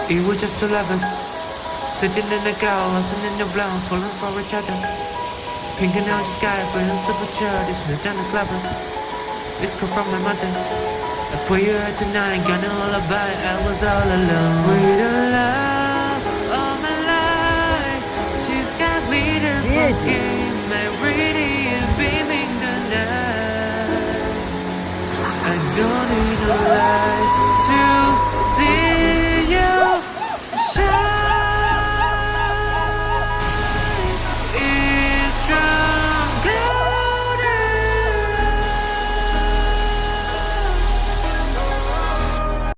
It was just two lovers sitting in the car, lost in the blonde, falling for each other. Pink and orange sky, friends of a child, it's not John the Clubber. This call from my mother. I put you out tonight, got no lullaby, I was all alone. With a love all my life, she's got glitter for skin, my pretty and beaming the night. I don't need a lie.